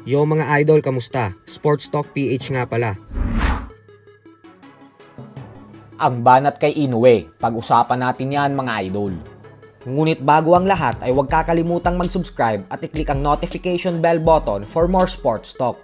Yo mga idol, kamusta? Sports Talk PH nga pala. Ang banat kay Inoue, pag-usapan natin yan mga idol. Ngunit bago ang lahat ay huwag kakalimutang mag-subscribe at i-click ang notification bell button for more sports talk.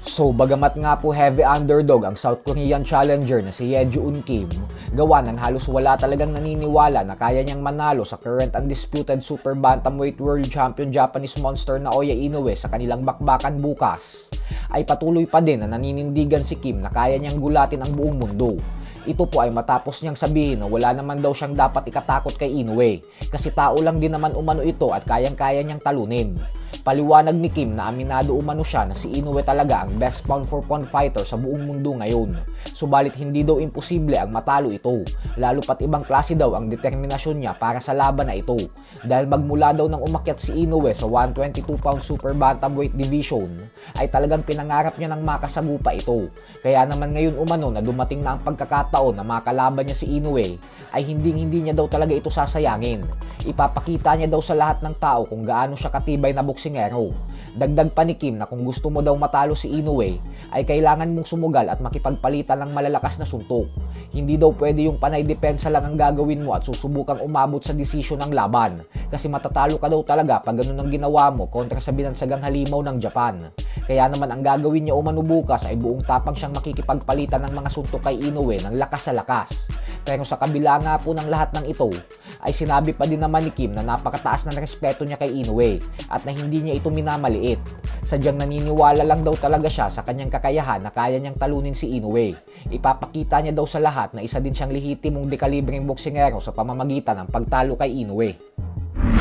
So bagamat nga po heavy underdog ang South Korean challenger na si Yeon Kim, gawa ng halos wala talagang naniniwala na kaya niyang manalo sa current undisputed super bantamweight world champion Japanese monster Naoya Inoue sa kanilang bakbakan bukas, ay patuloy pa din na naninindigan si Kim na kaya niyang gulatin ang buong mundo. Ito po ay matapos niyang sabihin na wala naman daw siyang dapat ikatakot kay Inoue kasi tao lang din naman umano ito at kayang-kaya niyang talunin. Paliwanag ni Kim na aminado umano siya na si Inoue talaga ang best pound for pound fighter sa buong mundo ngayon. Subalit hindi daw imposible ang matalo ito, lalo pat ibang klase daw ang determinasyon niya para sa laban na ito. Dahil magmula daw nang umakyat si Inoue sa 122 pound super bantamweight division, ay talagang pinangarap niya ng makasagupa ito. Kaya naman ngayon umano na dumating na ang pagkakataon na makalaban niya si Inoue, ay hindi niya daw talaga ito sasayangin. Ipapakita niya daw sa lahat ng tao kung gaano siya katibay na boksingero. Dagdag pa ni Kim na kung gusto mo daw matalo si Inoue, ay kailangan mong sumugal at makipagpalitan ng malalakas na suntok. Hindi daw pwede yung panay depensa lang ang gagawin mo at susubukang umabot sa desisyon ng laban. Kasi matatalo ka daw talaga pag ganun ang ginawa mo kontra sa binansagang halimaw ng Japan. Kaya naman ang gagawin niya umano bukas ay buong tapang siyang makikipagpalitan ng mga suntok kay Inoue ng lakas sa lakas. Pero sa kabila nga po ng lahat ng ito, ay sinabi pa din naman ni Kim na napakataas ng respeto niya kay Inoue at na hindi niya ito minamaliit. Sadyang naniniwala lang daw talaga siya sa kanyang kakayahan na kaya niyang talunin si Inoue. Ipapakita niya daw sa lahat na isa din siyang lehitimong dekalibreng boksingero sa pamamagitan ng pagtalo kay Inoue.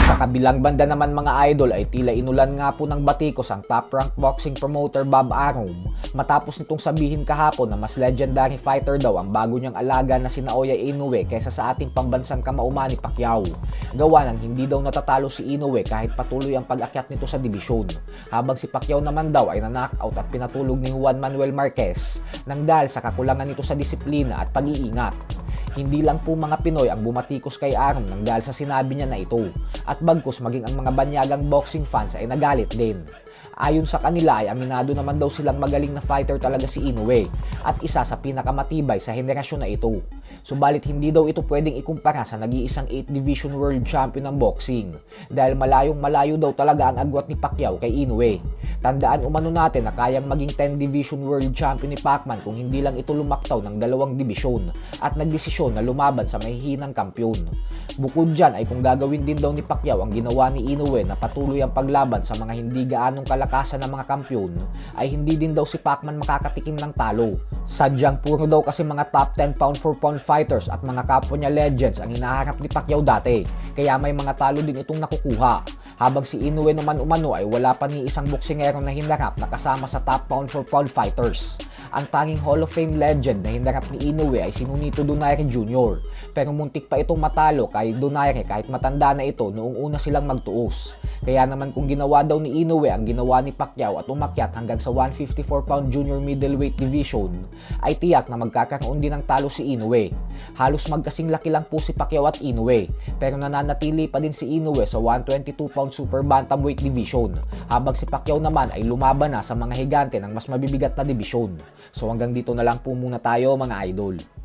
Sa kabilang banda naman mga idol ay tila inulan nga po ng batikos ang top-ranked boxing promoter Bob Arum matapos nitong sabihin kahapon na mas legendary fighter daw ang bago niyang alaga na si Naoya Inoue kaysa sa ating pambansang kamauman ni Pacquiao. Gawa ng hindi daw natatalo si Inoue kahit patuloy ang pag-akyat nito sa dibisyon. Habang si Pacquiao naman daw ay na-knockout at pinatulog ni Juan Manuel Marquez nang dahil sa kakulangan nito sa disiplina at pag-iingat. Hindi lang po mga Pinoy ang bumatikos kay Arum nang dahil sa sinabi niya na ito, at bagkus maging ang mga banyagang boxing fans ay nagalit din. Ayon sa kanila ay aminado naman daw silang magaling na fighter talaga si Inoue at isa sa pinakamatibay sa henerasyon na ito. Subalit hindi daw ito pwedeng ikumpara sa nag-iisang 8 Division World Champion ng boxing dahil malayo daw talaga ang agwat ni Pacquiao kay Inoue. Tandaan umano natin na kayang maging 10 Division World Champion ni Pacman kung hindi lang ito lumaktaw ng 2 dibisyon at nagdesisyon na lumaban sa mahihinang kampyon. Bukod dyan ay kung gagawin din daw ni Pacquiao ang ginawa ni Inoue na patuloy ang paglaban sa mga hindi gaanong kalakasan ng mga kampyon, ay hindi din daw si Pacman makakatikim ng talo. Sadyang puro daw kasi mga top 10 pound for pound fighters at mga kapwa niya legends ang hinaharap ni Pacquiao dati, kaya may mga talo din itong nakukuha. Habang si Inoue naman umano ay wala pa ni isang boksingero na hinarap na kasama sa top pound for pound fighters. Ang tanging Hall of Fame legend na hinarap ni Inoue ay si Nonito Donaire Jr. Pero muntik pa itong matalo kay Donaire kahit matanda na ito noong una silang magtuos. Kaya naman kung ginawa daw ni Inoue ang ginawa ni Pacquiao at umakyat hanggang sa 154 pound junior middleweight division, ay tiyak na magkakaroon din ng talo si Inoue. Halos magkasing laki lang po si Pacquiao at Inoue, pero nananatili pa din si Inoue sa 122 pound super bantamweight division, habang si Pacquiao naman ay lumaban na sa mga higante ng mas mabibigat na division. So hanggang dito na lang po muna tayo mga idol.